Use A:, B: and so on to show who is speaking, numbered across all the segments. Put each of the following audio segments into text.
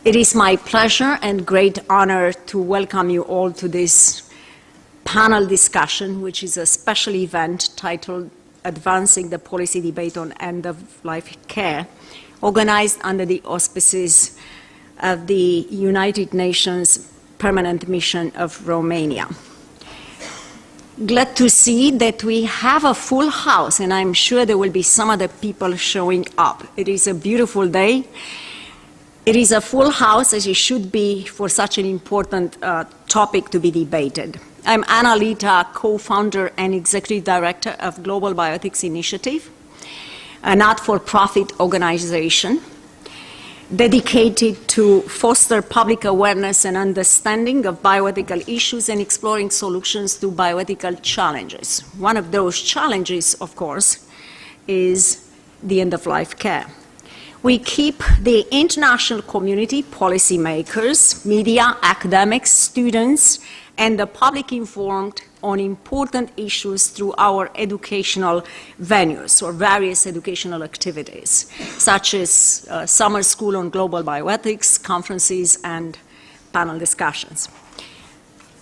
A: It is my pleasure and great honor to welcome you all to this panel discussion, which is a special event titled Advancing the Policy Debate on End-of-Life Care, organized under the auspices of the United Nations Permanent Mission of Romania. Glad to see that we have a full house, and I'm sure there will be some other people showing up. It is a beautiful day. It is a full house, as it should be for such an important topic to be debated. I'm Anna Lita, co-founder and executive director of Global Bioethics Initiative, a not-for-profit organization dedicated to foster public awareness and understanding of bioethical issues and exploring solutions to bioethical challenges. One of those challenges, of course, is the end-of-life care. We keep the international community, policymakers, media, academics, students, and the public informed on important issues through our educational venues or various educational activities, such as summer school on global bioethics, conferences, and panel discussions.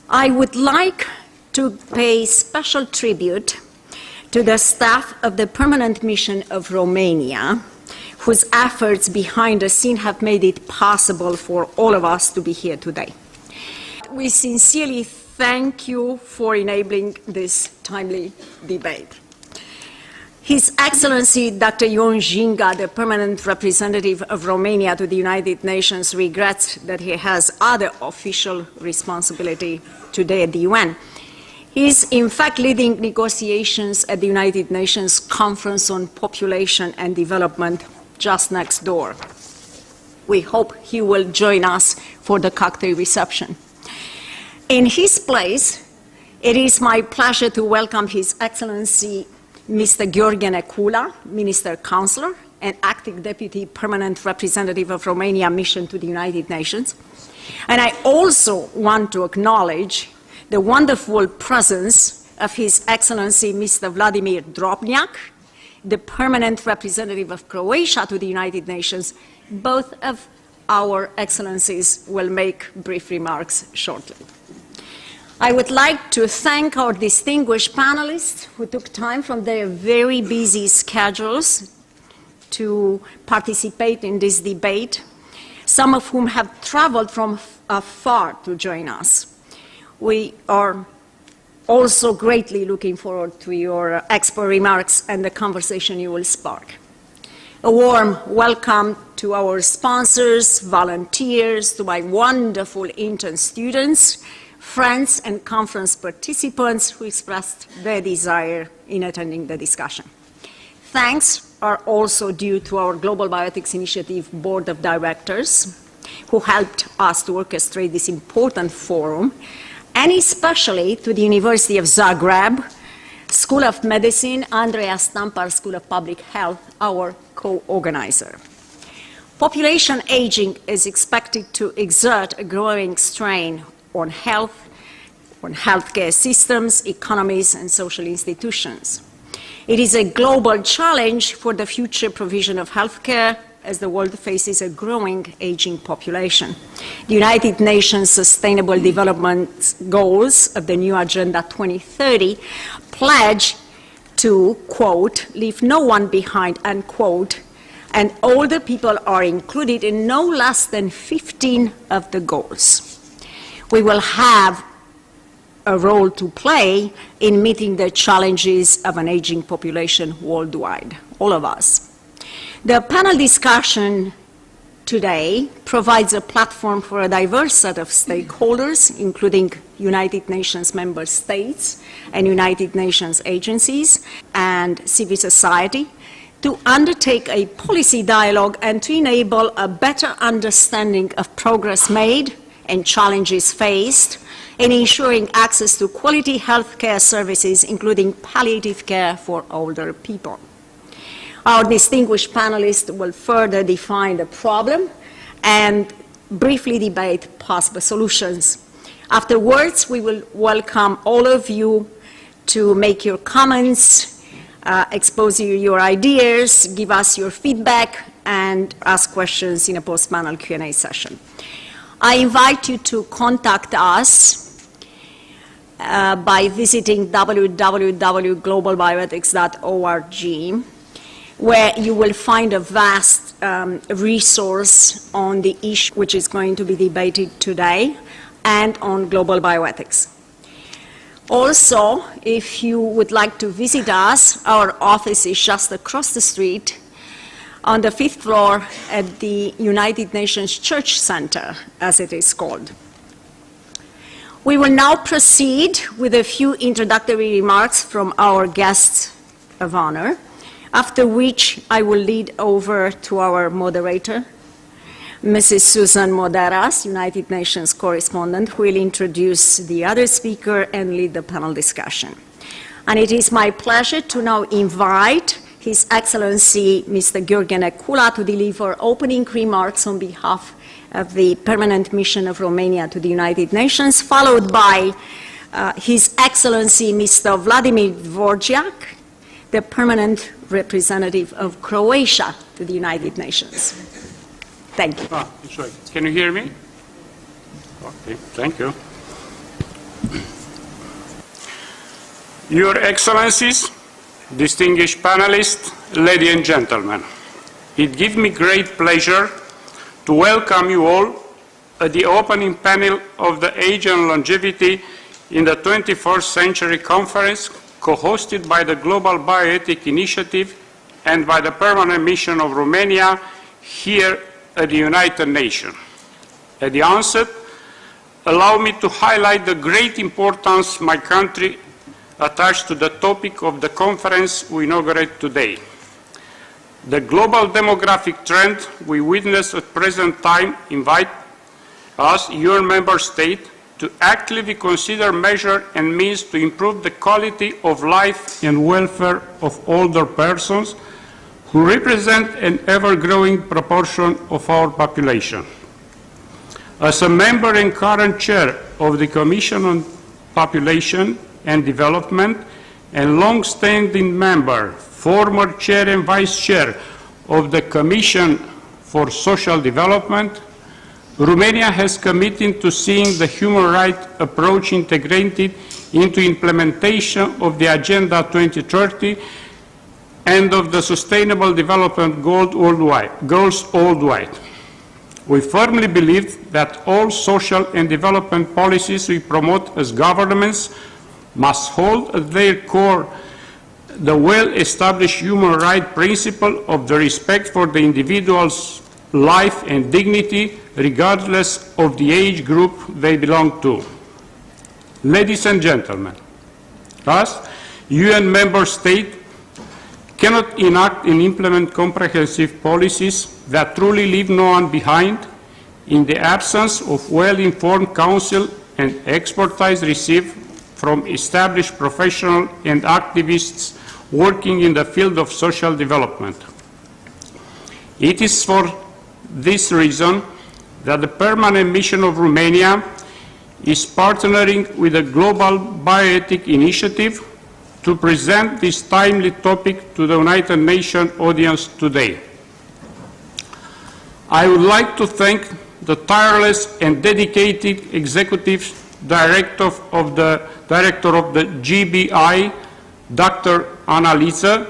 A: I would like to pay special tribute to the staff of the Permanent Mission of Romania, whose efforts behind the scene have made it possible for all of us to be here today. We sincerely thank you for enabling this timely debate. His Excellency Dr. Ion Ginga, the permanent representative of Romania to the United Nations, regrets that he has other official responsibility today at the UN. He is in fact leading negotiations at the United Nations Conference on Population and Development just next door. We hope he will join us for the cocktail reception. In his place, it is my pleasure to welcome His Excellency Mr. Gheorghe Necula, Minister Counselor and Acting Deputy Permanent Representative of Romania Mission to the United Nations. And I also want to acknowledge the wonderful presence of His Excellency Mr. Vladimir Drobnjak, the Permanent Representative of Croatia to the United Nations. Both of our Excellencies will make brief remarks shortly. I would like to thank our distinguished panelists who took time from their very busy schedules to participate in this debate, some of whom have traveled from afar to join us. We are also greatly looking forward to your expert remarks and the conversation you will spark. A warm welcome to our sponsors, volunteers, to my wonderful intern students, friends and conference participants who expressed their desire in attending the discussion. Thanks are also due to our Global Bioethics Initiative Board of Directors, who helped us to orchestrate this important forum, and especially to the University of Zagreb, School of Medicine, Andreea Stampar School of Public Health, our co-organizer. Population aging is expected to exert a growing strain on health, on healthcare systems, economies, and social institutions. It is a global challenge for the future provision of healthcare as the world faces a growing aging population. The United Nations Sustainable Development Goals of the new Agenda 2030 pledge to, quote, leave no one behind, unquote, and older people are included in no less than 15 of the goals. We will have a role to play in meeting the challenges of an aging population worldwide, all of us. The panel discussion today provides a platform for a diverse set of stakeholders, including United Nations member states and United Nations agencies and civil society, to undertake a policy dialogue and to enable a better understanding of progress made and challenges faced in ensuring access to quality healthcare services, including palliative care for older people. Our distinguished panelists will further define the problem and briefly debate possible solutions. Afterwards, we will welcome all of you to make your comments, expose your ideas, give us your feedback, and and ask questions in a post-panel Q&A session. I invite you to contact us by visiting www.globalbioethics.org, where you will find a vast resource on the issue which is going to be debated today and on global bioethics. Also, if you would like to visit us, our office is just across the street on the 5th floor at the United Nations Church Center, as it is called. We will now proceed with a few introductory remarks from our guests of honor, after which I will lead over to our moderator, Mrs. Susan Moderas, United Nations correspondent, who will introduce the other speaker and lead the panel discussion. And it is my pleasure to now invite His Excellency Mr. Georgian Ekula to deliver opening remarks on behalf of the Permanent Mission of Romania to the United Nations, followed by His Excellency Mr. Vladimir Dvorak, the Permanent Representative of Croatia to the United Nations. Thank you.
B: Sorry. Can you hear me? Okay, thank you. Your Excellencies, distinguished panelists, ladies and gentlemen, it gives me great pleasure to welcome you all at the opening panel of the Age and Longevity in the 21st Century Conference, co-hosted by the Global Bioethics Initiative and by the Permanent Mission of Romania here at the United Nations. At the onset, allow me to highlight the great importance my country attached to the topic of the conference we inaugurate today. The global demographic trend we witness at present time invite us, UN member states, to actively consider measures and means to improve the quality of life and welfare of older persons who represent an ever-growing proportion of our population. As a member and current chair of the Commission on Population and Development and long-standing member, former chair and vice chair of the Commission for Social Development, Romania has committed to seeing the human rights approach integrated into implementation of the Agenda 2030 and of the Sustainable Development Goals worldwide. We firmly believe that all social and development policies we promote as governments must hold at their core the well-established human rights principle of the respect for the individual's life and dignity, regardless of the age group they belong to. Ladies and gentlemen, thus, UN member states cannot enact and implement comprehensive policies that truly leave no one behind in the absence of well-informed counsel and expertise received from established professionals and activists working in the field of social development. It is for this reason that the Permanent Mission of Romania is partnering with the Global Bioethics Initiative to present this timely topic to the United Nations audience today. I would like to thank the tireless and dedicated executive director of the GBI, Dr. Annalisa,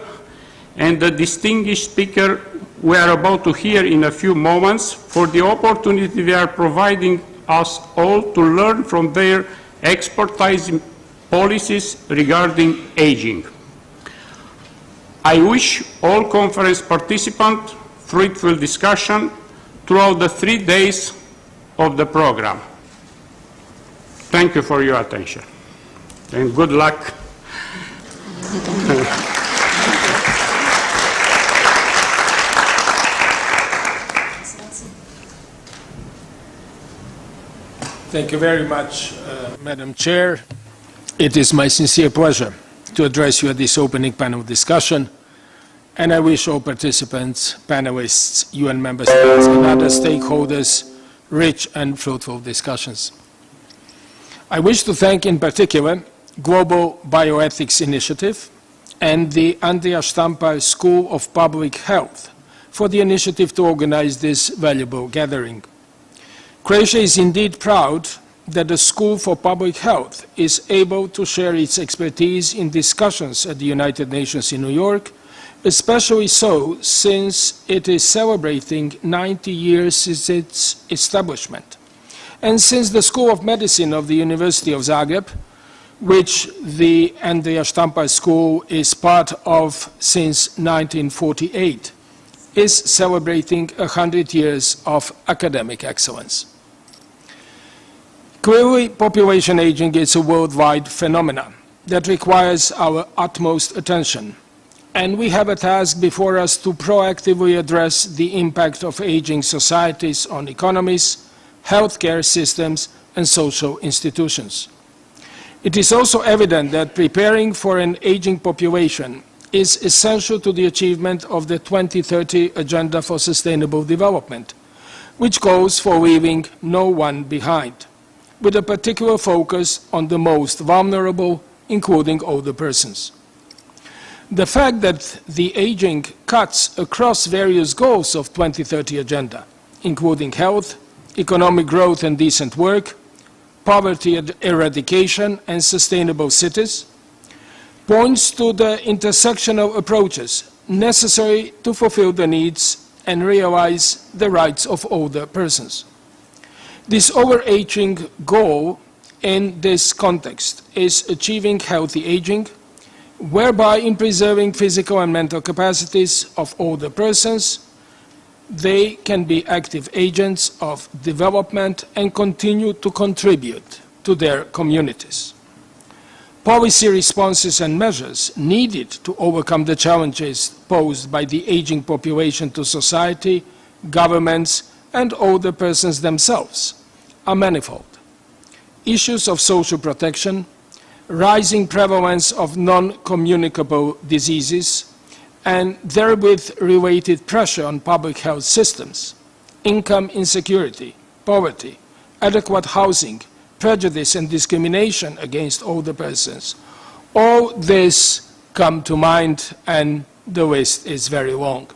B: and the distinguished speaker we are about to hear in a few moments for the opportunity they are providing us all to learn from their expertise in policies regarding aging. I wish all conference participants fruitful discussion throughout the 3 days of the program. Thank you for your attention, and good luck.
C: Thank you very much, Madam Chair. It is my sincere pleasure to address you at this opening panel discussion, and I wish all participants, panelists, UN member states, and other stakeholders rich and fruitful discussions. I wish to thank in particular Global Bioethics Initiative and the Andreas Stampar School of Public Health for the initiative to organize this valuable gathering. Croatia is indeed proud that the School for Public Health is able to share its expertise in discussions at the United Nations in New York, especially so since it is celebrating 90 years since its establishment. And since the School of Medicine of the University of Zagreb, which the Andrija Štampar School is part of since 1948, is celebrating 100 years of academic excellence. Clearly, population aging is a worldwide phenomenon that requires our utmost attention, and we have a task before us to proactively address the impact of aging societies on economies, healthcare systems, and social institutions. It is also evident that preparing for an aging population is essential to the achievement of the 2030 Agenda for Sustainable Development, which calls for leaving no one behind, with a particular focus on the most vulnerable, including older persons. The fact that the aging cuts across various goals of 2030 Agenda, including health, economic growth and decent work, poverty eradication and sustainable cities, points to the intersectional approaches necessary to fulfill the needs and realize the rights of older persons. This overarching goal in this context is achieving healthy aging, whereby in preserving physical and mental capacities of older persons, they can be active agents of development and continue to contribute to their communities. Policy responses and measures needed to overcome the challenges posed by the aging population to society, governments, and older persons themselves are manifold. Issues of social protection, rising prevalence of non-communicable diseases, and therewith related pressure on public health systems, income insecurity, poverty, adequate housing, prejudice and discrimination against older persons. All this come to mind, and the list is very long.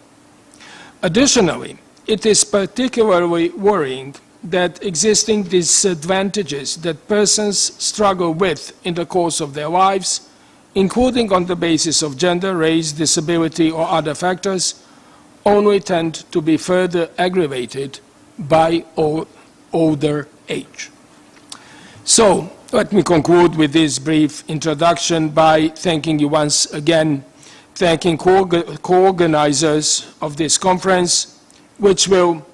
C: Additionally, it is particularly worrying that existing disadvantages that persons struggle with in the course of their lives, including on the basis of gender, race, disability, or other factors, only tend to be further aggravated by older age. So, let me conclude with this brief introduction by thanking you once again, thanking co-organizers of this conference, which will,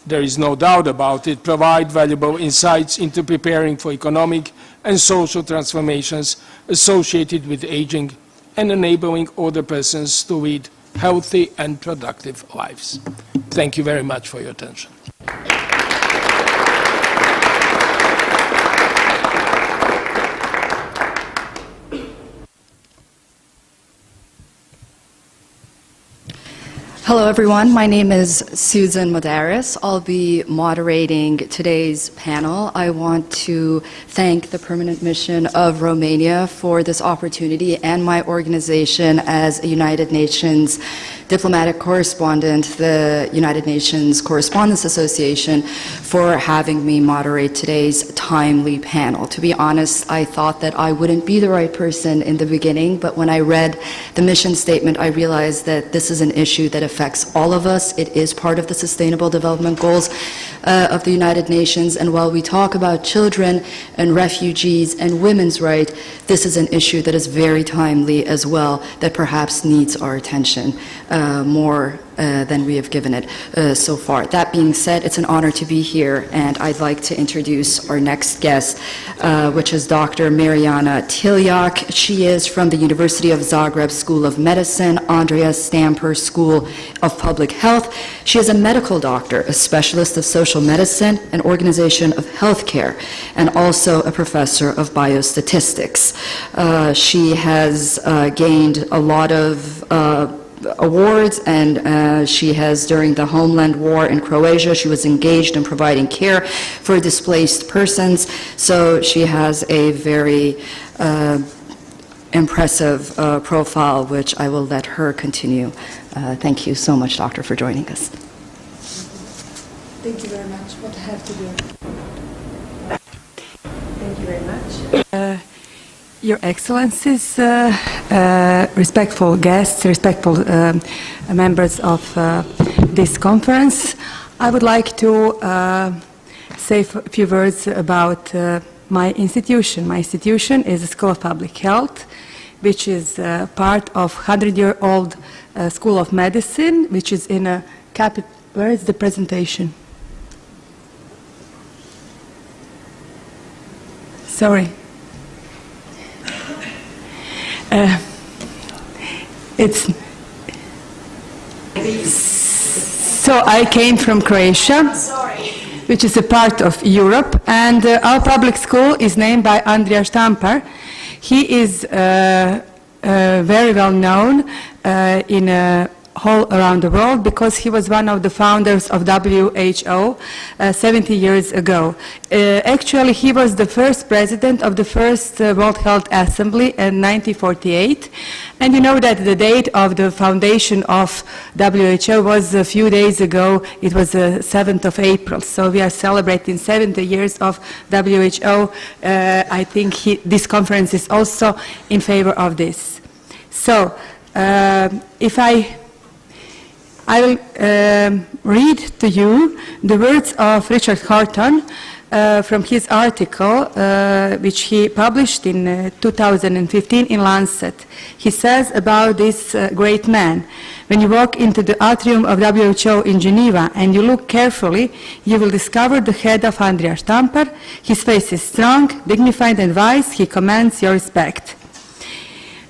C: there is no doubt about it, provide valuable insights into preparing for economic and social transformations associated with aging and enabling older persons to lead healthy and productive lives. Thank you very much for your attention.
D: Hello, everyone. My name is Susan Modaris. I'll be moderating today's panel. I want to thank the Permanent Mission of Romania for this opportunity and my organization as a United Nations diplomatic correspondent, the United Nations Correspondents Association, for having me moderate today's timely panel. To be honest, I thought that I wouldn't be the right person in the beginning, but when I read the mission statement, I realized that this is an issue that affects all of us. It is part of the Sustainable Development Goals of the United Nations, and while we talk about children and refugees and women's rights, this is an issue that is very timely as well, that perhaps needs our attention more than we have given it so far. That being said, it's an honor to be here, and I'd like to introduce our next guest, which is Dr. Mariana Tiljak. She is from the University of Zagreb School of Medicine, Andrija Štampar School of Public Health. She is a medical doctor, a specialist of social medicine and organization of healthcare, and also a professor of biostatistics. She has gained a lot of awards, and she has, during the Homeland War in Croatia, she was engaged in providing care for displaced persons, so she has a very impressive profile, which I will let her continue Thank you so much, Doctor, for joining us.
E: Thank you very much. What I have to do? Thank you very much. Your Excellencies, respectful guests, respectful members of this conference, I would like to say a few words about my institution. My institution is the School of Public Health, which is part of 100-year-old School of Medicine, which is in a capital. Where is the presentation? Sorry. So I came from Croatia, which is a part of Europe, and our public school is named by Andrija Štampar. He is very well known in all around the world because he was one of the founders of WHO 70 years ago. Actually, he was the first president of the first World Health Assembly in 1948. And you know that the date of the foundation of WHO was a few days ago. It was the 7th of April. So we are celebrating 70 years of WHO. I think this conference is also in favor of this. So if I will read to you the words of Richard Horton from his article, which he published in 2015 in Lancet. He says about this great man, when you walk into the atrium of WHO in Geneva and you look carefully, you will discover the head of Andrija Štampar. His face is strong, dignified and wise. He commands your respect.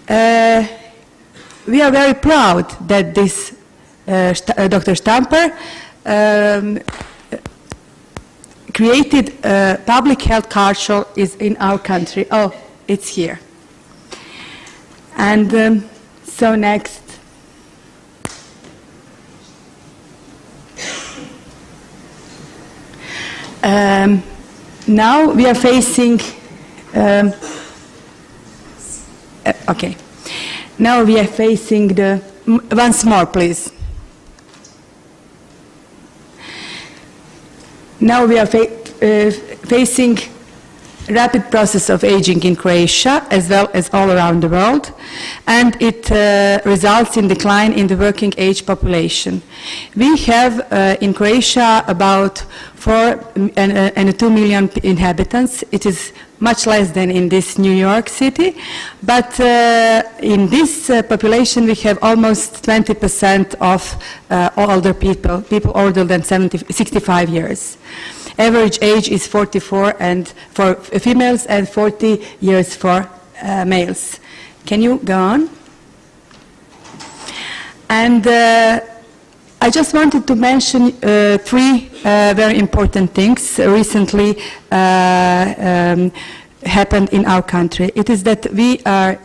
E: We are very proud that this Dr. Štampar created a public health culture is in our country. Oh, it's here. And so next. Now we are facing, okay. Now we are facing the, once more please. Now we are facing rapid process of aging in Croatia as well as all around the world, and it results in decline in the working age population. We have in Croatia about 4.2 million inhabitants. It is much less than in this New York City, but in this population we have almost 20% of older people older than 65 years. Average age is 44 and for females and 40 years for males. Can you go on? And I just wanted to mention three very important things recently happened in our country. It is that we are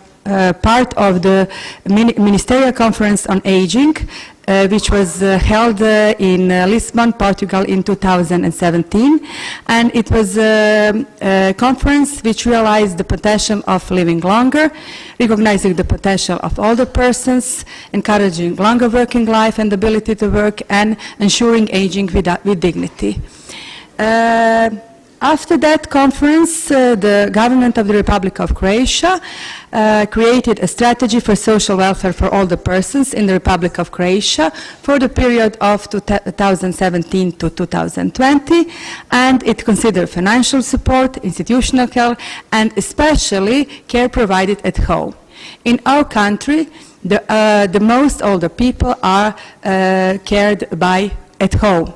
E: part of the Ministerial Conference on Aging, which was held in Lisbon, Portugal in 2017. And it was a conference which realized the potential of living longer, recognizing the potential of older persons, encouraging longer working life and ability to work, and ensuring aging with dignity. After that conference, the government of the Republic of Croatia created a strategy for social welfare for older persons in the Republic of Croatia for the period of 2017 to 2020, and it considered financial support, institutional care, and especially care provided at home. In our country, the most older people are cared by at home.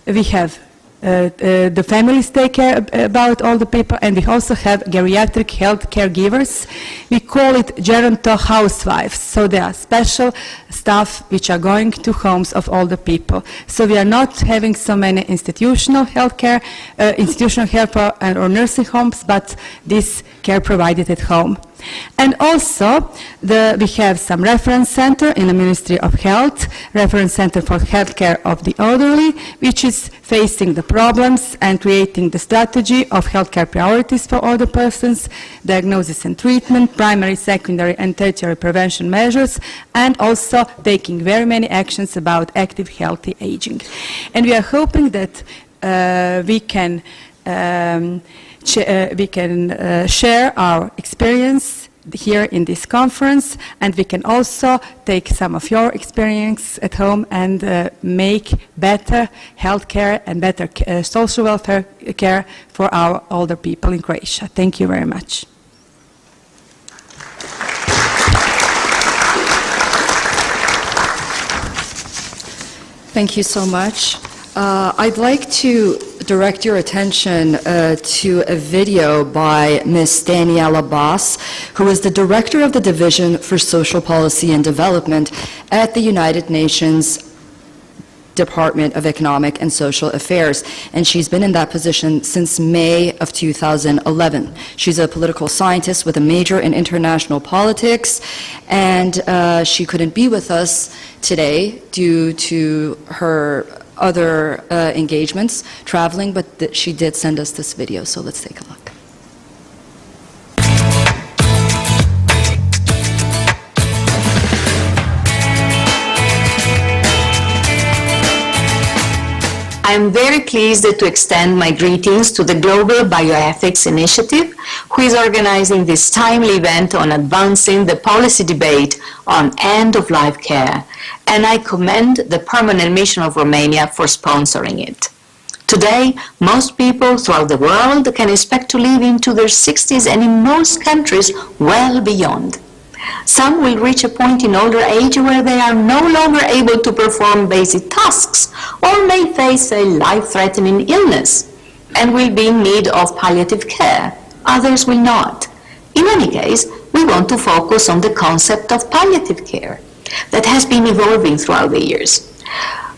E: We have the families take care about all the people, and we also have geriatric health caregivers. We call it geronto housewives. So there are special staff which are going to homes of older people. So we are not having so many institutional health care, or nursing homes, but this care provided at home. And also, we have some reference center in the Ministry of Health, reference center for healthcare of the elderly, which is facing the problems and creating the strategy of healthcare priorities for older persons, diagnosis and treatment, primary, secondary, and tertiary prevention measures, and also taking very many actions about active, healthy aging. And we are hoping that we can share our experience here in this conference, and we can also take some of your experience at home and make better healthcare and better social welfare care for our older people in Croatia. Thank you very much.
D: Thank you so much. I'd like to direct your attention to a video by Ms. Daniela Bass, who is the Director of the Division for Social Policy and Development at the United Nations Department of Economic and Social Affairs, and she's been in that position since May of 2011. She's a political scientist with a major in international politics, and she couldn't be with us today due to her other engagements, traveling, but she did send us this video, so let's take a look.
F: I am very pleased to extend my greetings to the Global Bioethics Initiative, who is organizing this timely event on advancing the policy debate on end-of-life care, and I commend the Permanent Mission of Romania for sponsoring it. Today, most people throughout the world can expect to live into their 60s and in most countries well beyond. Some will reach a point in older age where they are no longer able to perform basic tasks or may face a life-threatening illness and will be in need of palliative care. Others will not. In any case, we want to focus on the concept of palliative care that has been evolving throughout the years.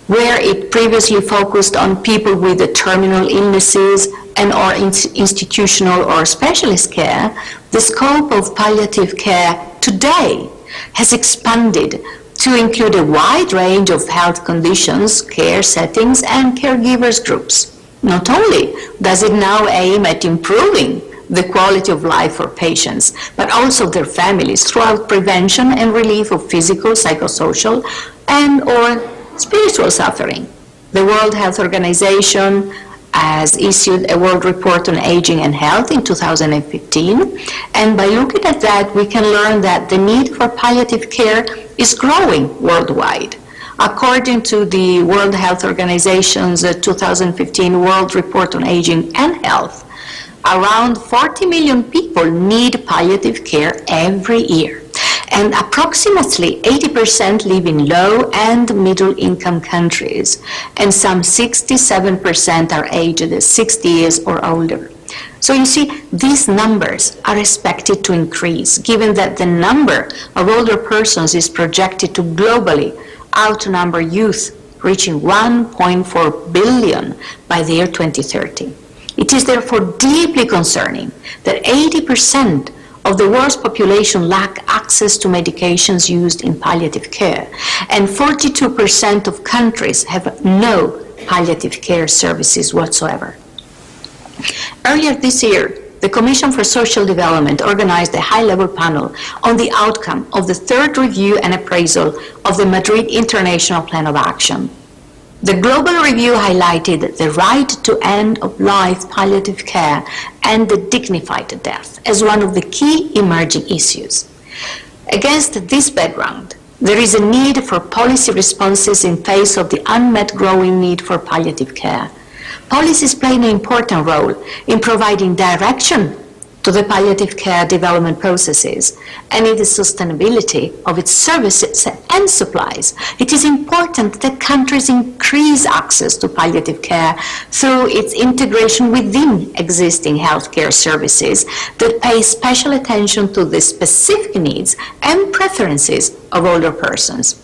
F: Where it previously focused on people with terminal illnesses and or institutional or specialist care, the scope of palliative care today has expanded to include a wide range of health conditions, care settings, and caregivers groups. Not only does it now aim at improving the quality of life for patients, but also their families throughout prevention and relief of physical, psychosocial, and or spiritual suffering. The World Health Organization has issued a World Report on Aging and Health in 2015, and by looking at that, we can learn that the need for palliative care is growing worldwide. According to the World Health Organization's 2015 World Report on Aging and Health, around 40 million people need palliative care every year, and approximately 80% live in low and middle income countries, and some 67% are aged 60 years or older. So you see, these numbers are expected to increase, given that the number of older persons is projected to globally outnumber youth, reaching 1.4 billion by the year 2030. It is therefore deeply concerning that 80% of the world's population lack access to medications used in palliative care, and 42% of countries have no palliative care services whatsoever. Earlier this year, the Commission for Social Development organized a high-level panel on the outcome of the third review and appraisal of the Madrid International Plan of Action. The global review highlighted the right to end-of-life palliative care and the dignified death as one of the key emerging issues. Against this background, there is a need for policy responses in face of the unmet growing need for palliative care. Policies play an important role in providing direction to the palliative care development processes and in the sustainability of its services and supplies. It is important that countries increase access to palliative care through its integration within existing healthcare services that pay special attention to the specific needs and preferences of older persons.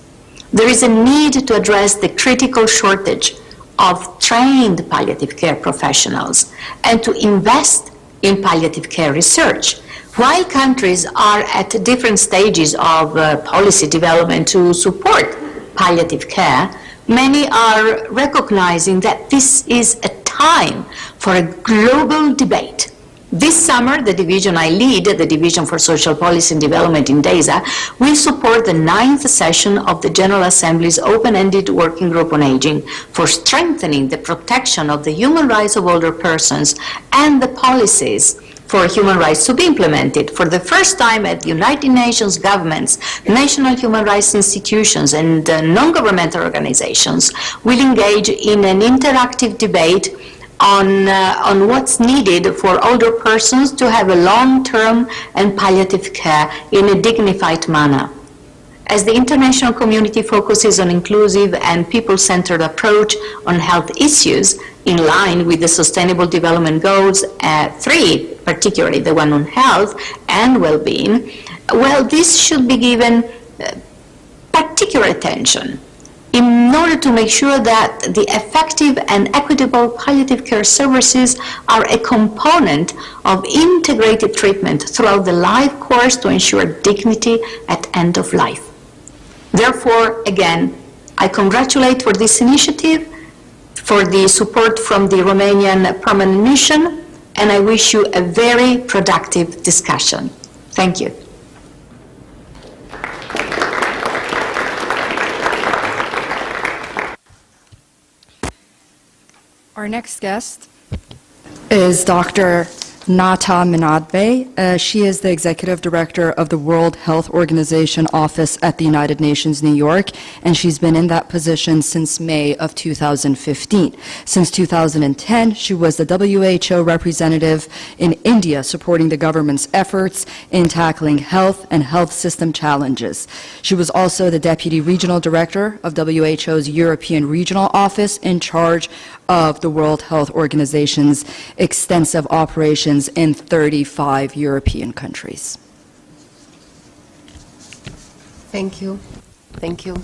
F: There is a need to address the critical shortage of trained palliative care professionals and to invest in palliative care research, While countries are at different stages of policy development to support palliative care, many are recognizing that this is a time for a global debate. This summer, the division I lead, the Division for Social Policy and Development in DESA, will support the 9th session of the General Assembly's open-ended working group on aging for strengthening the protection of the human rights of older persons and the policies for human rights to be implemented. For the first time at the United Nations governments, national human rights institutions and non-governmental organizations will engage in an interactive debate on what's needed for older persons to have a long-term and palliative care in a dignified manner. As the international community focuses on inclusive and people-centered approach on health issues in line with the Sustainable Development Goals 3, particularly the one on health and well-being, well, this should be given particular attention in order to make sure that the effective and equitable palliative care services are a component of integrated treatment throughout the life course to ensure dignity at end of life. Therefore, again, I congratulate for this initiative, for the support from the Romanian Permanent Mission, and I wish you a very productive discussion. Thank you.
D: Our next guest is Dr. Nata Minadbe. She is the Executive Director of the World Health Organization Office at the United Nations, New York, and she's been in that position since May of 2015. Since 2010, she was the WHO representative in India, supporting the government's efforts in tackling health and health system challenges. She was also the Deputy Regional Director of WHO's European Regional Office in charge of the World Health Organization's extensive operations in 35 European countries.
G: Thank you. Thank you.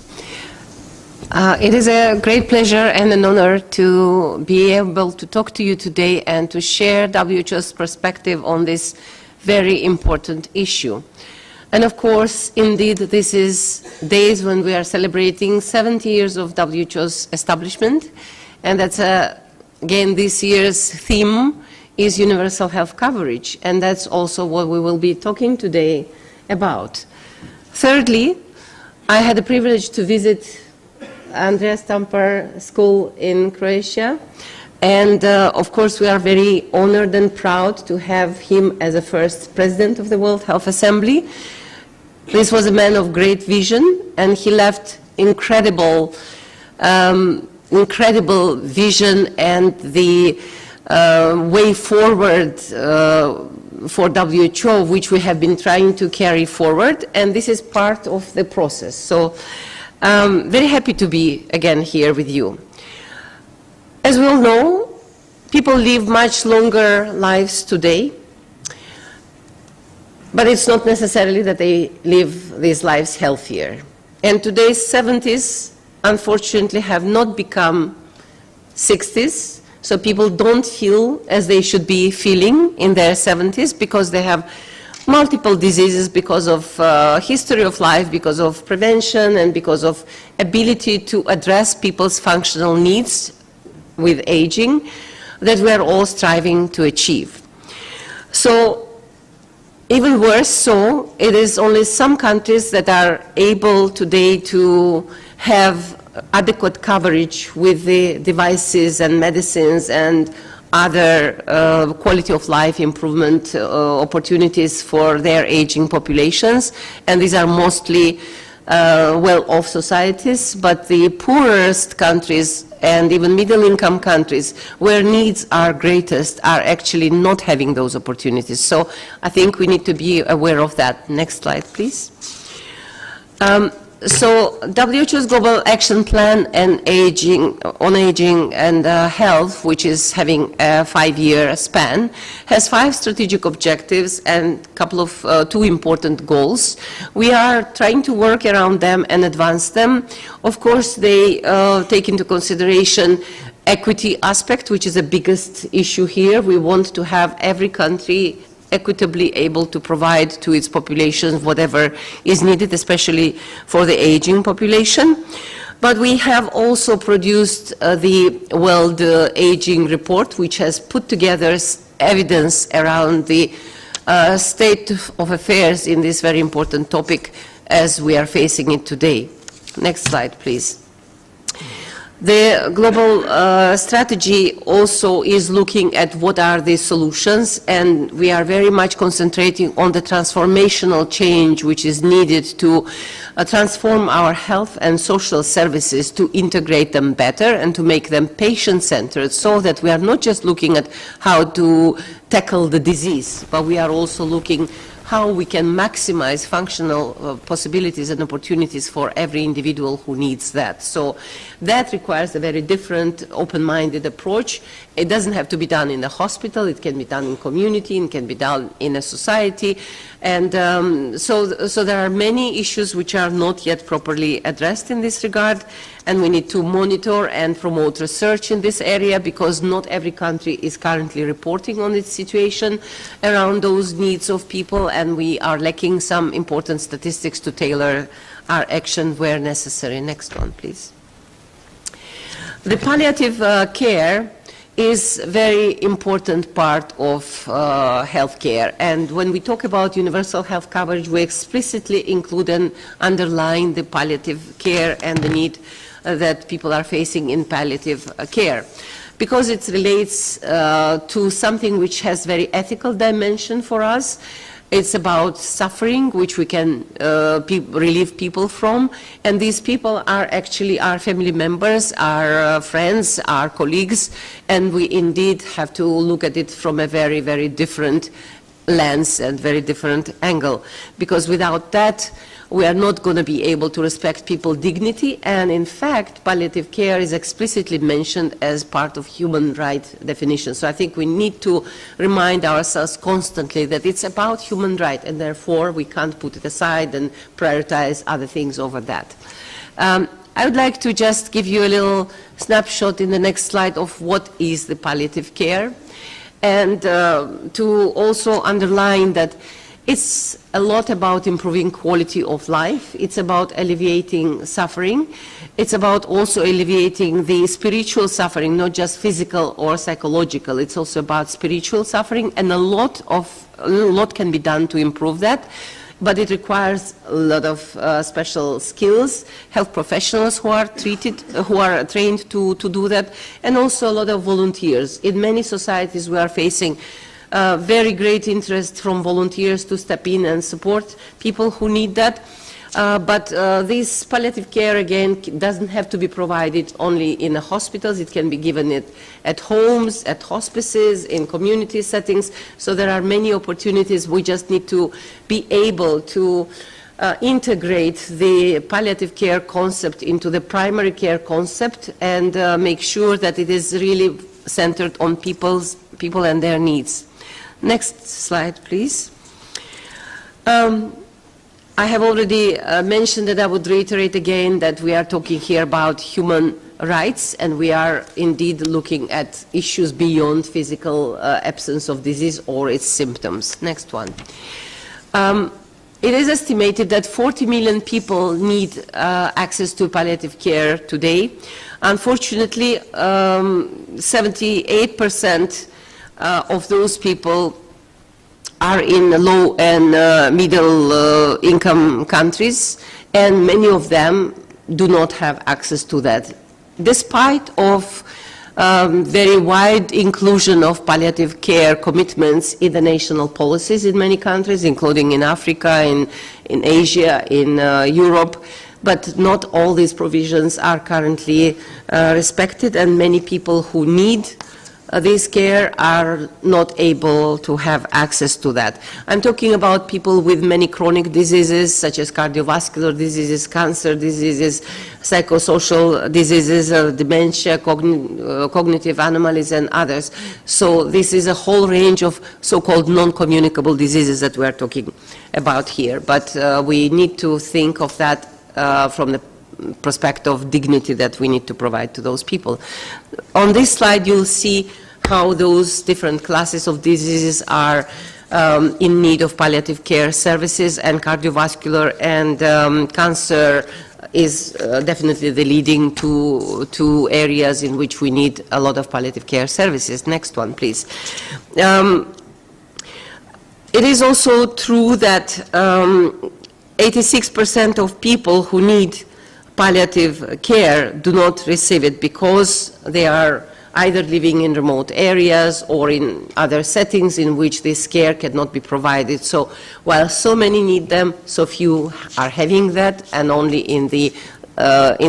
G: It is a great pleasure and an honor to be able to talk to you today and to share WHO's perspective on this very important issue. And of course, indeed, this is days when we are celebrating 70 years of WHO's establishment. And that's, again, this year's theme is universal health coverage, and that's also what we will be talking today about. Thirdly, I had the privilege to visit Andrija Stampar School in Croatia, and of course we are very honored and proud to have him as the first president of the World Health Assembly. This was a man of great vision, and he left incredible vision and the way forward for WHO, which we have been trying to carry forward, and this is part of the process. So very happy to be again here with you. As we all know, people live much longer lives today, but it's not necessarily that they live these lives healthier. And today's 70s unfortunately have not become 60s, so people don't feel as they should be feeling in their 70s because they have multiple diseases because of history of life, because of prevention, and because of ability to address people's functional needs with aging that we are all striving to achieve. So even worse so, it is only some countries that are able today to have adequate coverage with the devices and medicines and other quality of life improvement opportunities for their aging populations. And these are mostly well-off societies, but the poorest countries and even middle-income countries where needs are greatest are actually not having those opportunities. So I think we need to be aware of that. Next slide, please. So WHO's Global Action Plan on Aging and Health, which is having a 5-year span, has 5 strategic objectives and a couple of 2 important goals. We are trying to work around them and advance them. Of course, they take into consideration equity aspect, which is the biggest issue here. We want to have every country equitably able to provide to its population whatever is needed, especially for the aging population. But we have also produced the World Aging Report, which has put together evidence around the state of affairs in this very important topic as we are facing it today. Next slide, please. The global strategy also is looking at what are the solutions, and we are very much concentrating on the transformational change which is needed to transform our health and social services, to integrate them better and to make them patient-centered, so that we are not just looking at how to tackle the disease, but we are also looking how we can maximize functional possibilities and opportunities for every individual who needs that. So that requires a very different, open-minded approach. It doesn't have to be done in the hospital, it can be done in community, it can be done in a society. And so there are many issues which are not yet properly addressed in this regard, and we need to monitor and promote research in this area, because not every country is currently reporting on its situation around those needs of people, and we are lacking some important statistics to tailor our action where necessary. Next one, please. The palliative care is a very important part of healthcare, and when we talk about universal health coverage, we explicitly include and underline the palliative care and the need that people are facing in palliative care, because it relates to something which has very ethical dimension for us. It's about suffering, which we can relieve people from, and these people are actually our family members, our friends, our colleagues, and we indeed have to look at it from a very, very different lens and very different angle, because without that, we are not going to be able to respect people's dignity, and in fact, palliative care is explicitly mentioned as part of human right definition. So I think we need to remind ourselves constantly that it's about human right, and therefore we can't put it aside and prioritize other things over that. I would like to just give you a little snapshot in the next slide of what is the palliative care, and to also underline that it's a lot about improving quality of life. It's about alleviating suffering. It's about also alleviating the spiritual suffering, not just physical or psychological. It's also about spiritual suffering, and a lot can be done to improve that. But it requires a lot of special skills, health professionals who are trained to do that, and also a lot of volunteers. In many societies, we are facing very great interest from volunteers to step in and support people who need that. But this palliative care, again, doesn't have to be provided only in the hospitals. It can be given at homes, at hospices, in community settings. So there are many opportunities. We just need to be able to integrate the palliative care concept into the primary care concept, and make sure that it is really centered on people and their needs. Next slide, please. I have already mentioned that I would reiterate again that we are talking here about human rights, and we are indeed looking at issues beyond physical absence of disease or its symptoms. Next one. It is estimated that 40 million people need access to palliative care today. Unfortunately, 78% of those people are in low and middle income countries, and many of them do not have access to that, despite of very wide inclusion of palliative care commitments in the national policies in many countries, including in Africa, in Asia, in Europe. But not all these provisions are currently respected, and many people who need this care are not able to have access to that. I'm talking about people with many chronic diseases, such as cardiovascular diseases, cancer diseases, psychosocial diseases, dementia, cognitive anomalies, and others. So this is a whole range of so-called non-communicable diseases that we're talking about here. But we need to think of that from the perspective of dignity that we need to provide to those people. On this slide, you'll see how those different classes of diseases are in need of palliative care services, and cardiovascular and cancer is definitely the leading two areas in which we need a lot of palliative care services. Next one, please. It is also true that 86% of people who need palliative care do not receive it because they are either living in remote areas or in other settings in which this care cannot be provided. So while so many need them, so few are having that, and only in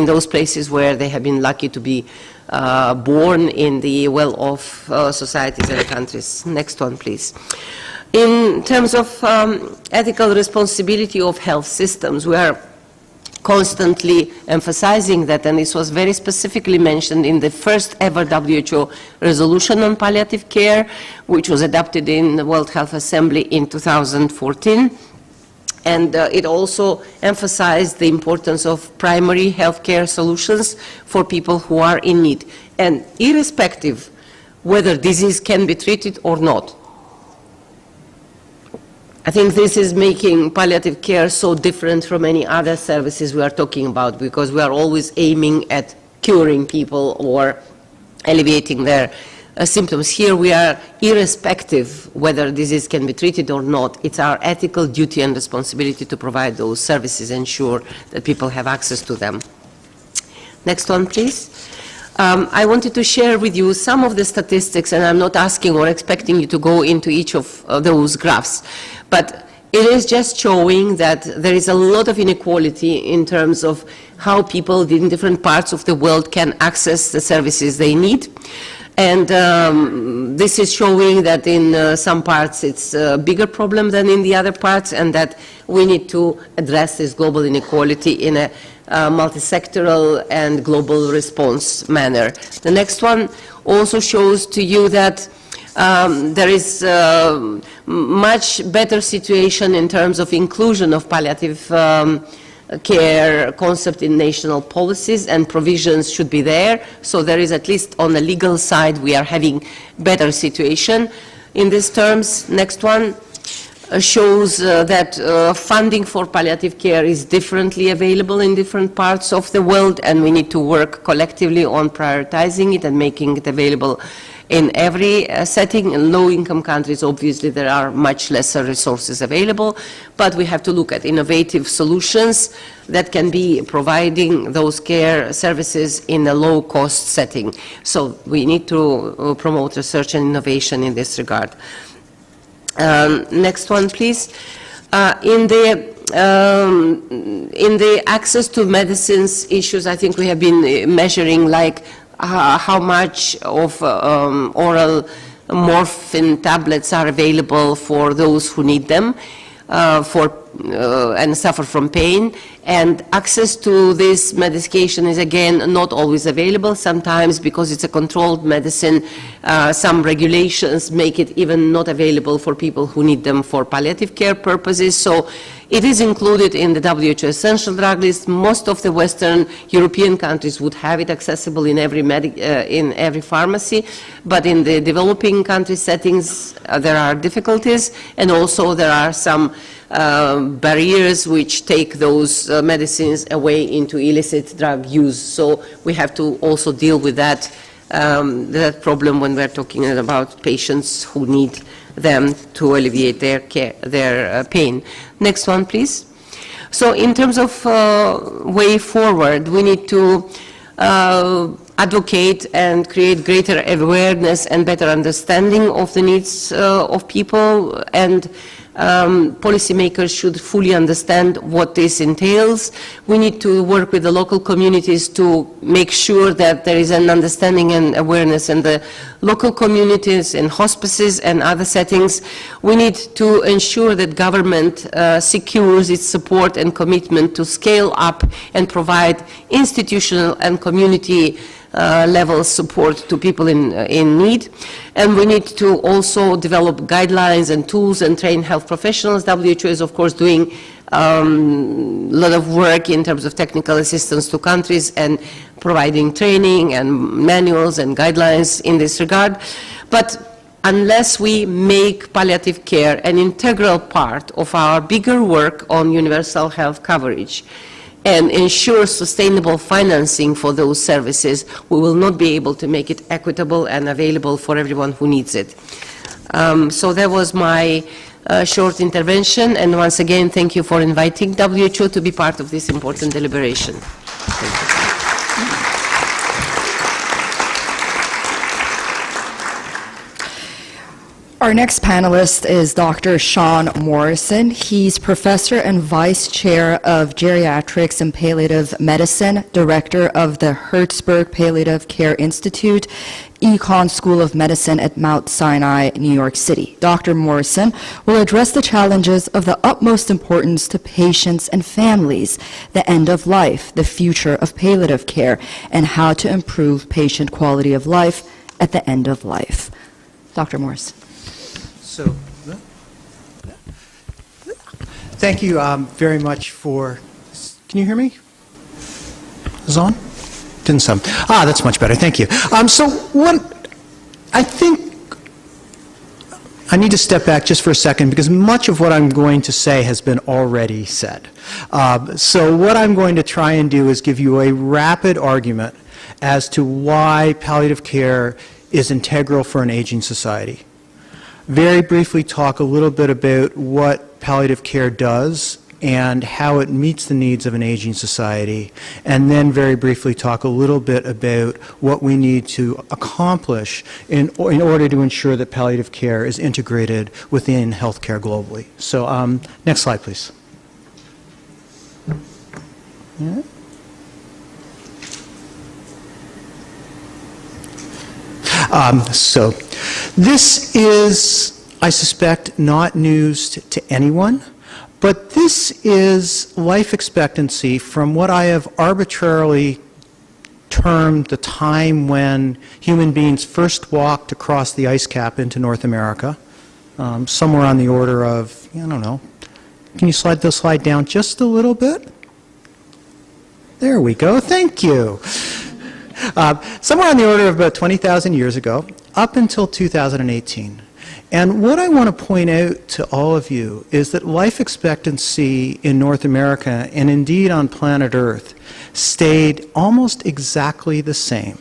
G: those places where they have been lucky to be born in the well-off societies and countries. Next one, please. In terms of ethical responsibility of health systems, we are constantly emphasizing that, and this was very specifically mentioned in the first ever WHO resolution on palliative care, which was adopted in the World Health Assembly in 2014. And it also emphasized the importance of primary healthcare solutions for people who are in need, and irrespective whether disease can be treated or not. I think this is making palliative care so different from any other services we are talking about, because we are always aiming at curing people or alleviating their symptoms. Here we are irrespective whether disease can be treated or not. It's our ethical duty and responsibility to provide those services, ensure that people have access to them. Next one, please. I wanted to share with you some of the statistics, and I'm not asking or expecting you to go into each of those graphs, but it is just showing that there is a lot of inequality in terms of how people in different parts of the world can access the services they need. And this is showing that in some parts it's a bigger problem than in the other parts, and that we need to address this global inequality in a multi-sectoral and global response manner. The next one also shows to you that there is much better situation in terms of inclusion of palliative care concept in national policies, and provisions should be there. So there is, at least on the legal side, we are having better situation in these terms. Next one shows that funding for palliative care is differently available in different parts of the world, and we need to work collectively on prioritizing it and making it available in every setting. In low-income countries, obviously, there are much lesser resources available, but we have to look at innovative solutions that can be providing those care services in a low-cost setting. So we need to promote research and innovation in this regard. Next one, please. In the access to medicines issues, I think we have been measuring like how much of oral morphine tablets are available for those who need them and suffer from pain. And access to this medication is, again, not always available. Sometimes, because it's a controlled medicine, some regulations make it even not available for people who need them for palliative care purposes. So it is included in the WHO essential drug list. Most of the Western European countries would have it accessible in every pharmacy, but in the developing country settings, there are difficulties, and also there are some barriers which take those medicines away into illicit drug use. So we have to also deal with that problem when we're talking about patients who need them to alleviate their pain. Next one, please. So in terms of way forward, we need to advocate and create greater awareness and better understanding of the needs of people, and policymakers should fully understand what this entails. We need to work with the local communities to make sure that there is an understanding and awareness in the local communities, in hospices and other settings. We need to ensure that government secures its support and commitment to scale up and provide institutional and community level support to people in need. And we need to also develop guidelines and tools and train health professionals. WHO is, of course, doing a lot of work in terms of technical assistance to countries and providing training and manuals and guidelines in this regard. But unless we make palliative care an integral part of our bigger work on universal health coverage and ensure sustainable financing for those services, we will not be able to make it equitable and available for everyone who needs it. So that was my short intervention, and once again, thank you for inviting WHO to be part of this important deliberation. Thank you.
D: Our next panelist is Dr. Shawn Morrison. He's professor and vice chair of geriatrics and palliative medicine, director of the Hertzberg Palliative Care Institute, Econ School of Medicine at Mount Sinai, New York City. Dr. Morrison will address the challenges of the utmost importance to patients and families, the end of life, the future of palliative care, and how to improve patient quality of life at the end of life. Dr. Morrison.
H: So, thank you very much for, can you hear me? Is it on? Didn't sound. That's much better, thank you. So what, I think, I need to step back just for a second because much of what I'm going to say has been already said. So what I'm going to try and do is give you a rapid argument as to why palliative care is integral for an aging society. Very briefly talk a little bit about what palliative care does and how it meets the needs of an aging society, and then very briefly talk a little bit about what we need to accomplish in order to ensure that palliative care is integrated within healthcare globally. So next slide, please. Yeah. So this is, I suspect, not news to anyone, but this is life expectancy from what I have arbitrarily termed the time when human beings first walked across the ice cap into North America, somewhere on the order of, I don't know, can you slide the slide down just a little bit? There we go, thank you. Somewhere on the order of about 20,000 years ago, up until 2018. And what I want to point out to all of you is that life expectancy in North America, and indeed on planet Earth, stayed almost exactly the same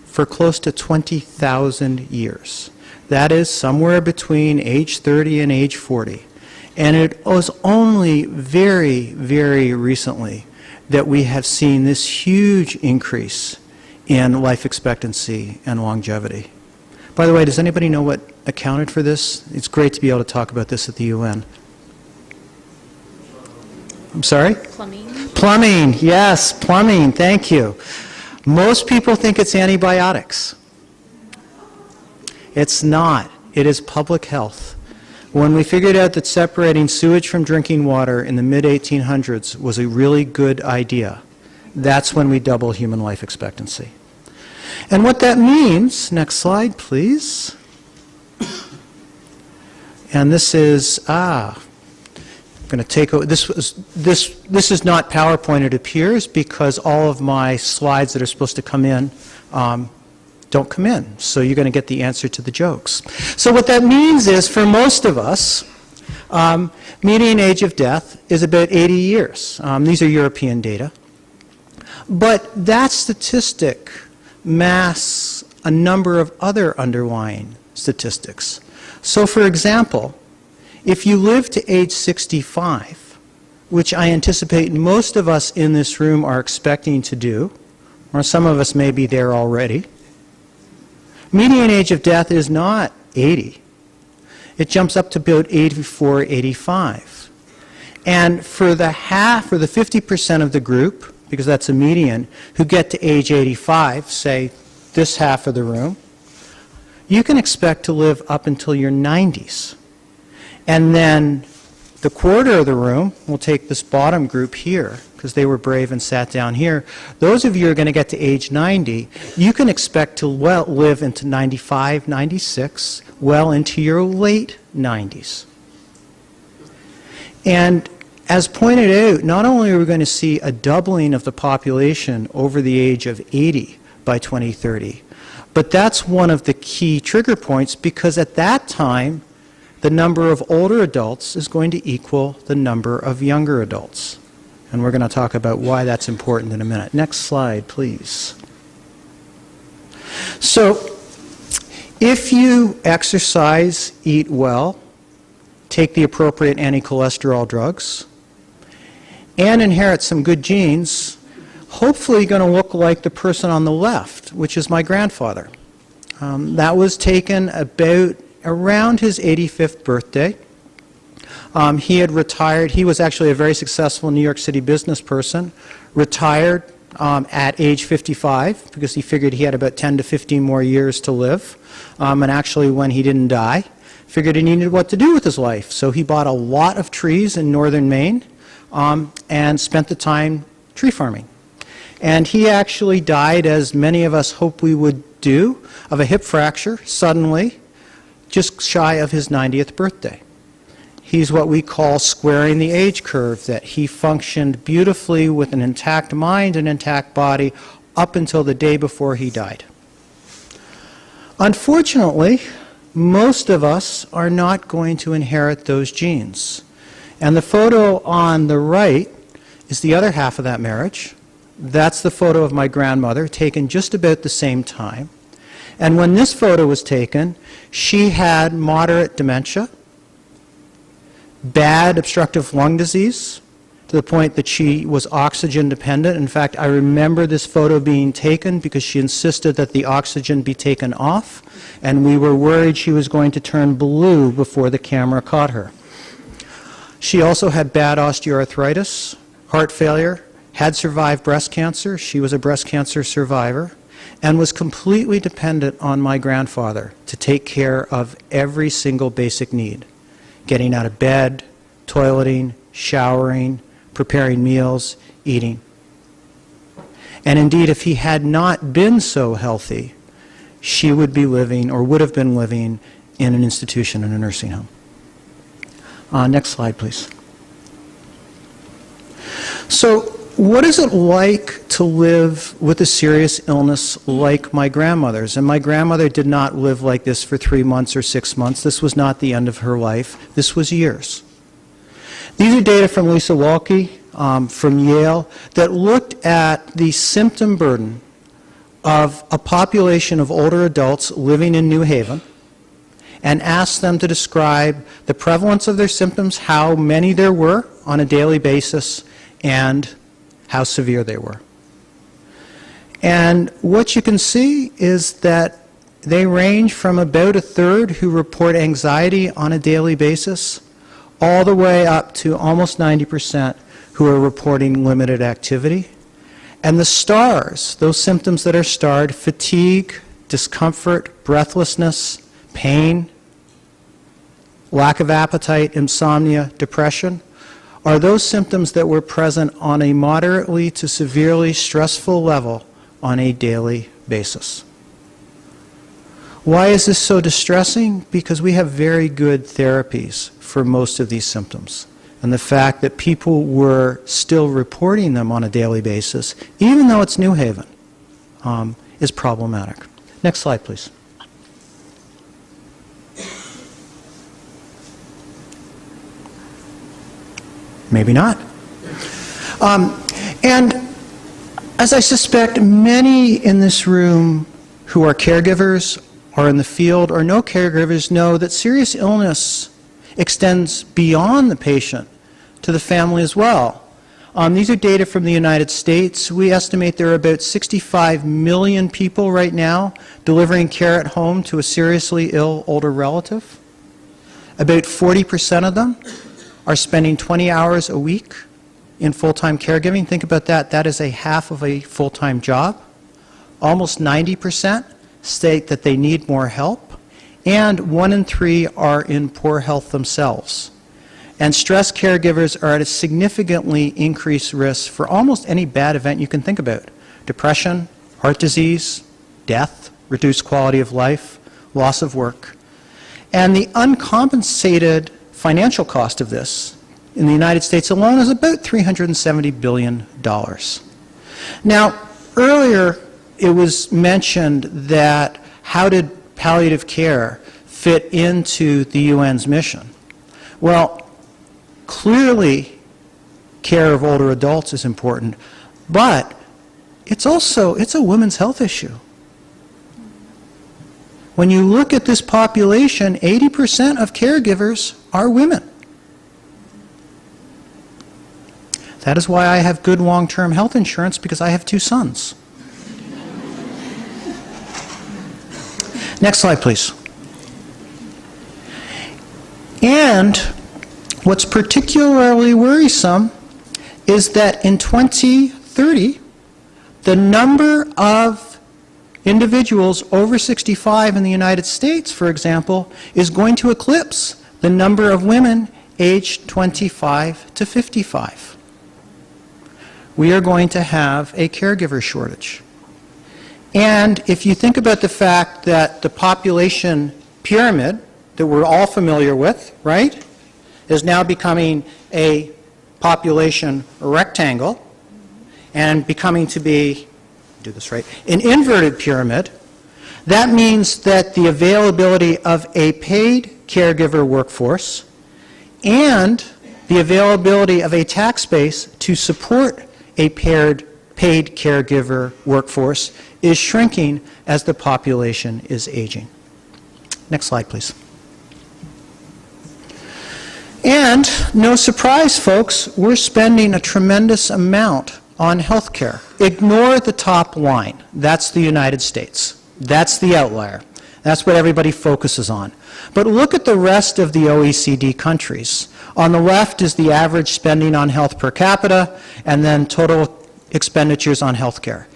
H: for close to 20,000 years. That is somewhere between age 30 and age 40. And it was only very, very recently that we have seen this huge increase in life expectancy and longevity. By the way, does anybody know what accounted for this? It's great to be able to talk about this at the UN. I'm sorry?
A: Plumbing.
H: Plumbing, yes, plumbing, thank you. Most people think it's antibiotics. It's not. It is public health. When we figured out that separating sewage from drinking water in the mid-1800s was a really good idea, that's when we double human life expectancy. And what that means, next slide please, and this is, I'm going to take over, this is not PowerPoint, it appears, because all of my slides that are supposed to come in don't come in, so you're going to get the answer to the jokes. So what that means is, for most of us, median age of death is about 80 years. These are European data. But that statistic masks a number of other underlying statistics. So for example, if you live to age 65, which I anticipate most of us in this room are expecting to do, or some of us may be there already, median age of death is not 80. It jumps up to about 84, 85. And for the 50% of the group, because that's a median, who get to age 85, say this half of the room, you can expect to live up until your 90s. And then the quarter of the room, we'll take this bottom group here, because they were brave and sat down here. Those of you who are going to get to age 90, you can expect to live into 95, 96, well into your late 90s. And as pointed out, not only are we going to see a doubling of the population over the age of 80 by 2030, But that's one of the key trigger points, because at that time, the number of older adults is going to equal the number of younger adults. And we're going to talk about why that's important in a minute. Next slide, please. So, if you exercise, eat well, take the appropriate anti-cholesterol drugs, and inherit some good genes, hopefully you're going to look like the person on the left, which is my grandfather. That was taken around his 85th birthday. He had retired. He was actually a very successful New York City business person, retired at age 55 because he figured he had about 10 to 15 more years to live. And actually, when he didn't die, figured he needed what to do with his life. So he bought a lot of trees in northern Maine and spent the time tree farming. And he actually died, as many of us hope we would do, of a hip fracture suddenly, just shy of his 90th birthday. He's what we call squaring the age curve, that he functioned beautifully with an intact mind and intact body up until the day before he died. Unfortunately, most of us are not going to inherit those genes. And the photo on the right is the other half of that marriage. That's the photo of my grandmother, taken just about the same time. And when this photo was taken, she had moderate dementia, bad obstructive lung disease, to the point that she was oxygen dependent. In fact, I remember this photo being taken because she insisted that the oxygen be taken off, and we were worried she was going to turn blue before the camera caught her. She also had bad osteoarthritis, heart failure, had survived breast cancer. She was a breast cancer survivor, and was completely dependent on my grandfather to take care of every single basic need: getting out of bed, toileting, showering, preparing meals, eating. And indeed, if he had not been so healthy, she would be living, or would have been living, in an institution, in a nursing home. Next slide, please. So, what is it like to live with a serious illness like my grandmother's? And my grandmother did not live like this for 3 months or 6 months. This was not the end of her life. This was years. These are data from Lisa Walke from Yale that looked at the symptom burden of a population of older adults living in New Haven and asked them to describe the prevalence of their symptoms, how many there were on a daily basis, and how severe they were. And what you can see is that they range from about a third who report anxiety on a daily basis, all the way up to almost 90% who are reporting limited activity. And the stars, those symptoms that are starred, fatigue, discomfort, breathlessness, pain, lack of appetite, insomnia, depression, are those symptoms that were present on a moderately to severely stressful level on a daily basis. Why is this so distressing? Because we have very good therapies for most of these symptoms. And the fact that people were still reporting them on a daily basis, even though it's New Haven, is problematic. Next slide, please. Maybe not. And as I suspect, many in this room who are caregivers or in the field or no caregivers know that serious illness extends beyond the patient to the family as well. These are data from the United States. We estimate there are about 65 million people right now delivering care at home to a seriously ill older relative. About 40% of them are spending 20 hours a week in full-time caregiving. Think about that. That is a half of a full-time job. Almost 90% state that they need more help, and 1 in 3 are in poor health themselves. And stress caregivers are at a significantly increased risk for almost any bad event you can think about: depression, heart disease, death, reduced quality of life, loss of work. And the uncompensated financial cost of this in the United States alone is about $370 billion. Now, earlier it was mentioned that how did palliative care fit into the UN's mission? Well, clearly care of older adults is important, but it's a women's health issue. When you look at this population, 80% of caregivers are women. That is why I have good long-term health insurance, because I have 2 sons. Next slide, please. And what's particularly worrisome is that in 2030, the number of individuals over 65 in the United States, for example, is going to eclipse the number of women aged 25 to 55. We are going to have a caregiver shortage. And if you think about the fact that the population pyramid that we're all familiar with, right, is now becoming a population rectangle and becoming to be, do this right, an inverted pyramid, that means that the availability of a paid caregiver workforce and the availability of a tax base to support a paid caregiver workforce is shrinking as the population is aging. Next slide, please. And no surprise, folks, we're spending a tremendous amount on health care. Ignore the top line. That's the United States. That's the outlier. That's what everybody focuses on. But look at the rest of the OECD countries. On the left is the average spending on health per capita, and then total expenditures on health care.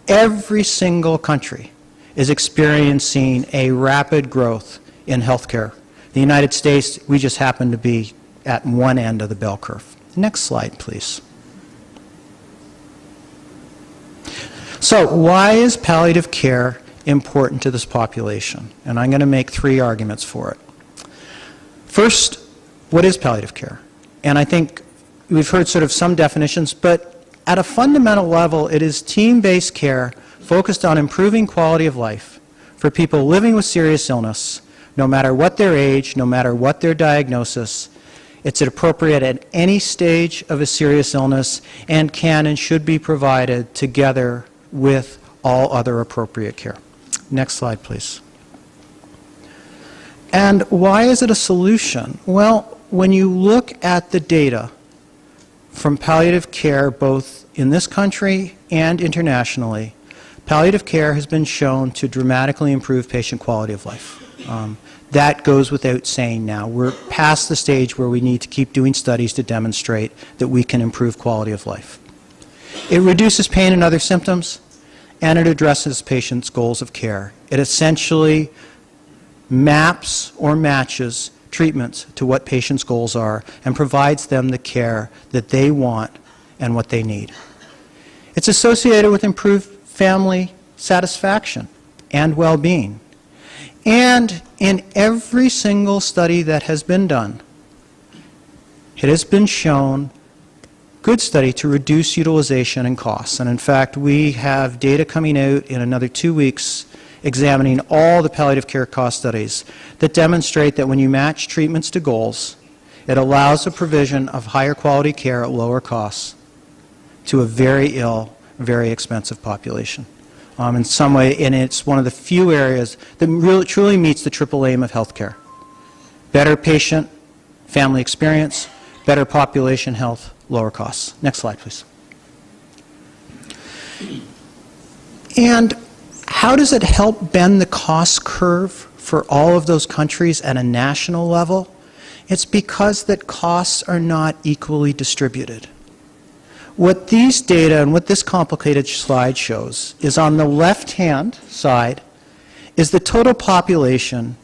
H: Every single country is experiencing a rapid growth in health care. The United States, we just happen to be at one end of the bell curve. Next slide, please. So why is palliative care important to this population? And I'm going to make 3 arguments for it. First, what is palliative care? And I think we've heard sort of some definitions, but at a fundamental level, it is team-based care focused on improving quality of life for people living with serious illness, no matter what their age, no matter what their diagnosis. It's appropriate at any stage of a serious illness and can and should be provided together with all other appropriate care. Next slide, please. And why is it a solution? Well, when you look at the data from palliative care, both in this country and internationally, palliative care has been shown to dramatically improve patient quality of life. That goes without saying now. We're past the stage where we need to keep doing studies to demonstrate that we can improve quality of life. It reduces pain and other symptoms, and it addresses patients' goals of care. It essentially maps or matches treatments to what patients' goals are and provides them the care that they want and what they need. It's associated with improved family satisfaction and well-being. And in every single study that has been done, it has been shown, good study, to reduce utilization and costs. And in fact, we have data coming out in another 2 weeks examining all the palliative care cost studies that demonstrate that when you match treatments to goals, it allows the provision of higher quality care at lower costs to a very ill, very expensive population. In some way, and it's one of the few areas that really truly meets the triple aim of healthcare. Better patient, family experience, better population health, lower costs. Next slide, please. And how does it help bend the cost curve for all of those countries at a national level? It's because that costs are not equally distributed. What these data and what this complicated slide shows is on the left-hand side is the total population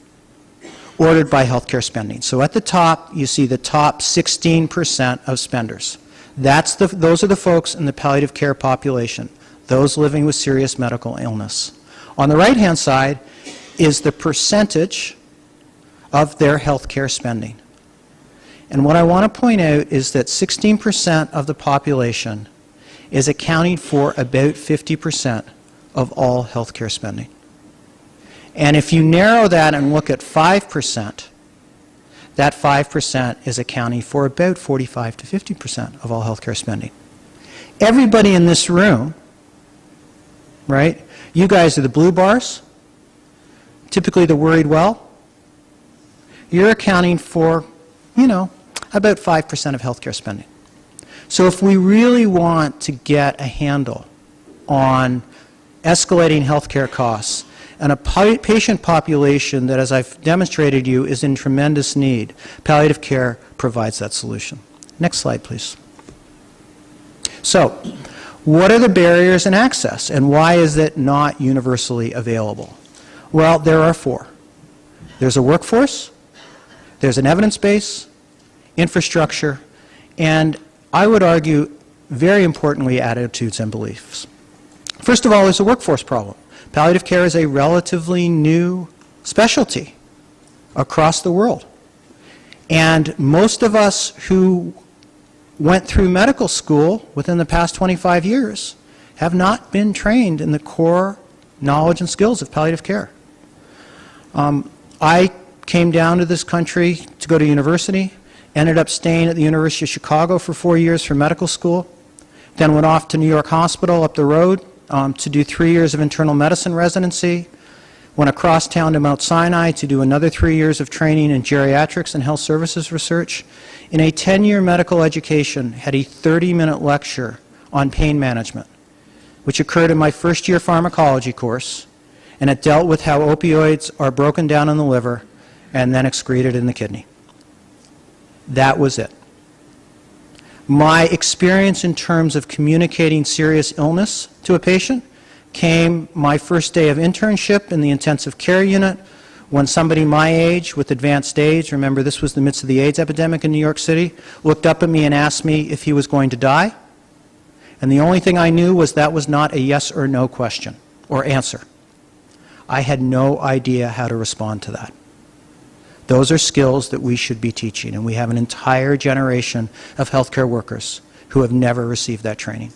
H: ordered by healthcare spending. So at the top, you see the top 16% of spenders. Those are the folks in the palliative care population, those living with serious medical illness. On the right-hand side is the percentage of their healthcare spending. And what I want to point out is that 16% of the population is accounting for about 50% of all healthcare spending. And if you narrow that and look at 5%, that 5% is accounting for about 45 to 50% of all healthcare spending. Everybody in this room, right? You guys are the blue bars, typically the worried well. You're accounting for, about 5% of healthcare spending. So if we really want to get a handle on escalating healthcare costs and a patient population that, as I've demonstrated to you, is in tremendous need, palliative care provides that solution. Next slide, please. So, what are the barriers in access, and why is it not universally available? Well, there are 4. There's a workforce, there's an evidence base, infrastructure, and I would argue, very importantly, attitudes and beliefs. First of all, there's a workforce problem. Palliative care is a relatively new specialty across the world. And most of us who went through medical school within the past 25 years have not been trained in the core knowledge and skills of palliative care. I came down to this country to go to university, ended up staying at the University of Chicago for 4 years for medical school, then went off to New York Hospital up the road to do 3 years of internal medicine residency, went across town to Mount Sinai to do another 3 years of training in geriatrics and health services research. In a 10-year medical education, had a 30-minute lecture on pain management, which occurred in my first-year pharmacology course, and it dealt with how opioids are broken down in the liver and then excreted in the kidney. That was it. My experience in terms of communicating serious illness to a patient came my first day of internship in the intensive care unit when somebody my age with advanced AIDS, remember this was the midst of the AIDS epidemic in New York City, looked up at me and asked me if he was going to die. And the only thing I knew was that was not a yes or no question or answer. I had no idea how to respond to that. Those are skills that we should be teaching, and we have an entire generation of healthcare workers who have never received that training.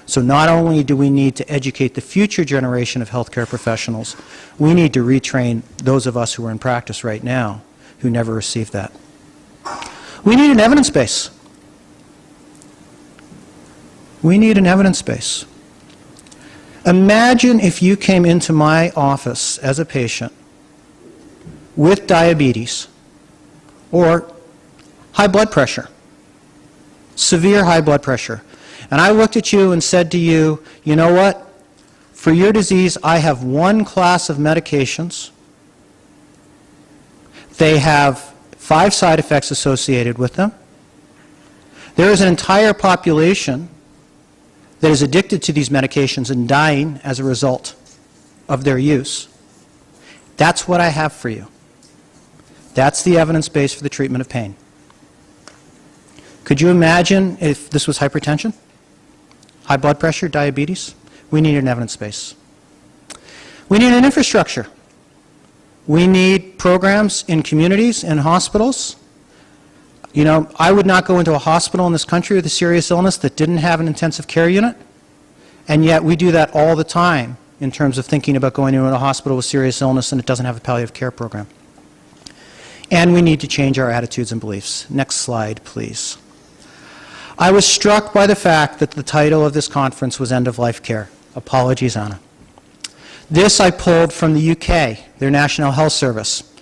H: So not only do we need to educate the future generation of healthcare professionals, we need to retrain those of us who are in practice right now who never received that. We need an evidence base. We need an evidence base. Imagine if you came into my office as a patient with diabetes or high blood pressure, severe high blood pressure, and I looked at you and said to you, you know what? For your disease, I have one class of medications. They have 5 side effects associated with them. There is an entire population that is addicted to these medications and dying as a result of their use. That's what I have for you. That's the evidence base for the treatment of pain. Could you imagine if this was hypertension, high blood pressure, diabetes? We need an evidence base. We need an infrastructure. We need programs in communities and hospitals. You know, I would not go into a hospital in this country with a serious illness that didn't have an intensive care unit, and yet we do that all the time in terms of thinking about going into a hospital with serious illness and it doesn't have a palliative care program. And we need to change our attitudes and beliefs. Next slide, please. I was struck by the fact that the title of this conference was End of Life Care. Apologies, Anna. This I pulled from the UK, their National Health Service,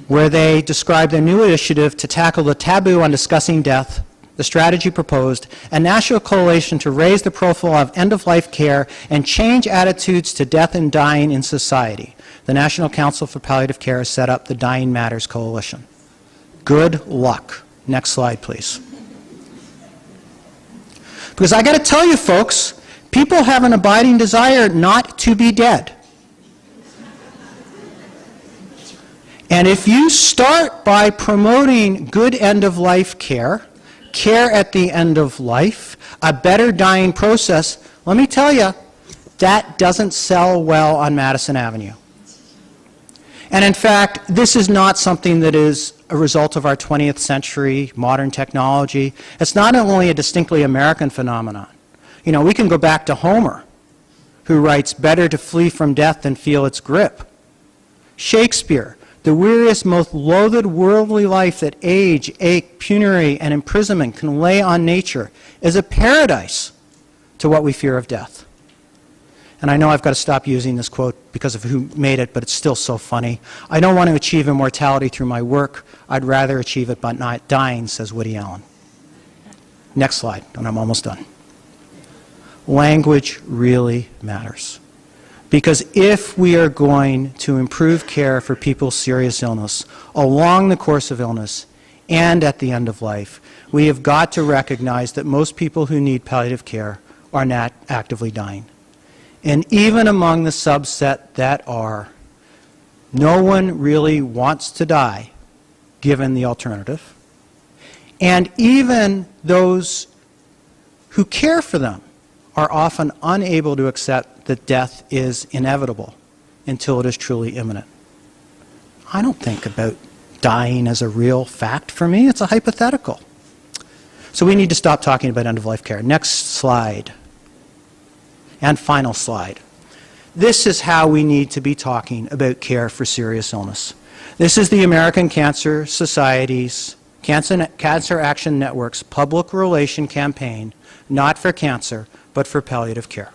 H: where they described their new initiative to tackle the taboo on discussing death, the strategy proposed, a national coalition to raise the profile of end-of-life care and change attitudes to death and dying in society. The National Council for Palliative Care has set up the Dying Matters Coalition. Good luck. Next slide, please. Because I got to tell you, folks, people have an abiding desire not to be dead. And if you start by promoting good end-of-life care, care at the end of life, a better dying process, let me tell you, that doesn't sell well on Madison Avenue. And in fact, this is not something that is a result of our 20th century modern technology. It's not only a distinctly American phenomenon. You know, we can go back to Homer, who writes, "Better to flee from death than feel its grip." Shakespeare, the weariest, most loathed worldly life that age, ache, penury, and imprisonment can lay on nature is a paradise to what we fear of death. And I know I've got to stop using this quote because of who made it, but it's still so funny. I don't want to achieve immortality through my work. I'd rather achieve it by not dying, says Woody Allen. Next slide, and I'm almost done. Language really matters. Because if we are going to improve care for people's serious illness along the course of illness and at the end of life, we have got to recognize that most people who need palliative care are not actively dying. And even among the subset that are, no one really wants to die, given the alternative. And even those who care for them are often unable to accept that death is inevitable until it is truly imminent. I don't think about dying as a real fact for me. It's a hypothetical. So we need to stop talking about end-of-life care. Next slide. And final slide. This is how we need to be talking about care for serious illness. This is the American Cancer Society's Cancer Action Network's public relation campaign, not for cancer, but for palliative care.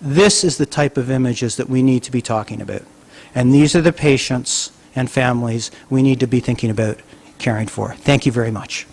H: This is the type of images that we need to be talking about. And these are the patients and families we need to be thinking about caring for. Thank you very much.